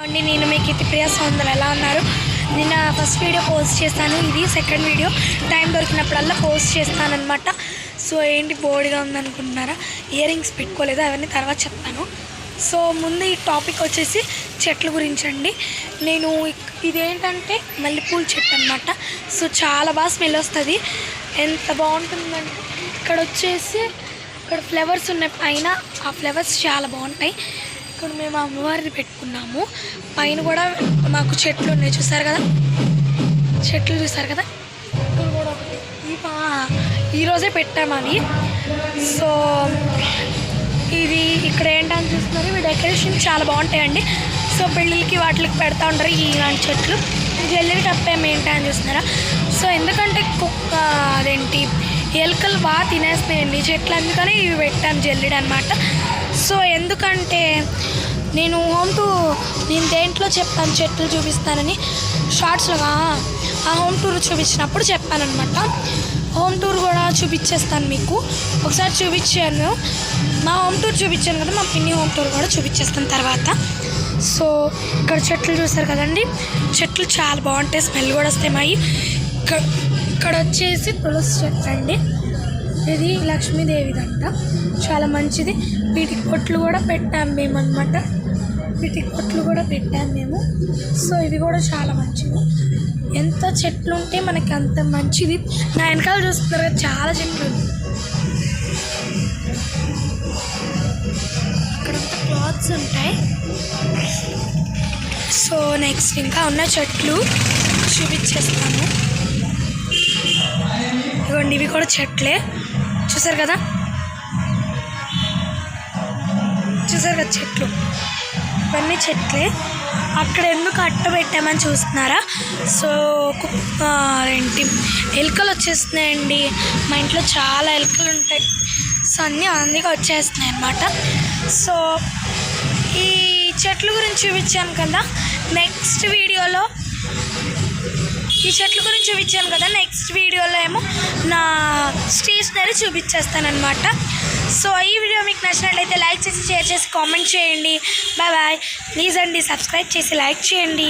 అండి నేను మీ కితిప్రియ సౌందర్య ఎలా ఉన్నారు. నిన్న ఫస్ట్ వీడియో పోస్ట్ చేశాను, ఇది సెకండ్ వీడియో. టైం దొరికినప్పుడల్లా పోస్ట్ చేస్తానన్నమాట. సో ఏంటి బోర్డ్గా ఉందనుకుంటున్నారా, ఇయర్ రింగ్స్ పెట్టుకోలేదు, అవన్నీ తర్వాత చెప్తాను. సో ముందు ఈ టాపిక్ వచ్చేసి చెట్ల గురించి అండి. నేను ఇదేంటంటే మల్లెపూల చెట్టు అనమాట. సో చాలా బాగా స్మెల్ వస్తుంది, ఎంత బాగుంటుందంటే ఇక్కడ వచ్చేసి ఇక్కడ ఫ్లవర్స్ ఉన్నాయి పైన, ఆ ఫ్లవర్స్ చాలా బాగుంటాయి. ఇక్కడ మేము అమ్మవారిని పెట్టుకున్నాము, పైన కూడా మాకు చెట్లు ఉన్నాయి చూసారు కదా, చెట్లు చూసారు కదా, ఇక్కడ కూడా ఈరోజే పెట్టాము అవి. సో ఇది ఇక్కడ ఏంటని చూస్తున్నారు, ఇవి డెకరేషన్ చాలా బాగుంటాయండి. సో పెళ్ళిళ్ళకి వాటికి పెడతా ఉంటారు ఇలాంటి చెట్లు. జల్లెడి కప్పాము ఏంటని చూస్తున్నారా. సో ఎందుకంటే కుక్క అదేంటి ఎలుకలు బాగా తినేస్తాయండి చెట్లు, అందుకని ఇవి పెట్టాను జల్లెడి అనమాట. సో ఎందుకంటే నేను నేను దేంట్లో చెప్పాను చెట్లు చూపిస్తానని, షార్ట్స్లో ఆ హోమ్ టూర్ చూపించినప్పుడు చెప్పాను అనమాట. హోమ్ టూర్ కూడా చూపించేస్తాను మీకు, ఒకసారి చూపించాను, మా హోమ్ టూర్ చూపించాను కదా, మా పిన్ని హోమ్ టూర్ కూడా చూపించేస్తాను తర్వాత. సో ఇక్కడ చెట్లు చూస్తారు కదండి, చెట్లు చాలా బాగుంటాయి, స్మెల్ కూడా వస్తాయి. మావి ఇక్కడ వచ్చేసి తులసి చెట్టు అండి, ఇది లక్ష్మీదేవిదంట, చాలా మంచిది. వీటికి పొట్లు కూడా పెట్టాము మేము అనమాట, వీటికి పొట్లు కూడా పెట్టాము మేము. సో ఇది కూడా చాలా మంచిది, ఎంత చెట్లు ఉంటే మనకి అంత మంచిది. నా వెనకాల చూస్తున్నారు కదా చాలా చెట్లు, ఇక్కడ క్లాత్స్ ఉంటాయి. సో నెక్స్ట్ ఇంకా ఉన్న చెట్లు చూపించేస్తాను. ఇవ్వండి, ఇవి కూడా చెట్లే, చూసారు కదా, చూసారు కదా చెట్లు, ఇవన్నీ చెట్లే. అక్కడ ఎందుకు అట్ట పెట్టామని చూస్తున్నారా. సో ఏంటి ఎలుకలు వచ్చేస్తున్నాయండి, మా ఇంట్లో చాలా ఎలుకలు ఉంటాయి. సో అన్నీ అందుకే వచ్చేస్తున్నాయి అన్నమాట. సో ఈ చెట్ల గురించి చూపించాను కదా, నెక్స్ట్ వీడియోలో నెక్స్ట్ వీడియోలో ఏమో నా స్టేషనరీ చూపించేస్తానమాట. సో ఈ వీడియో మీకు నచ్చినట్లయితే లైక్ చేసి, షేర్ చేసి, కామెంట్ చేయండి. Bye bye. ప్లీజ్ అండి సబ్స్క్రైబ్ చేసి లైక్ చేయండి.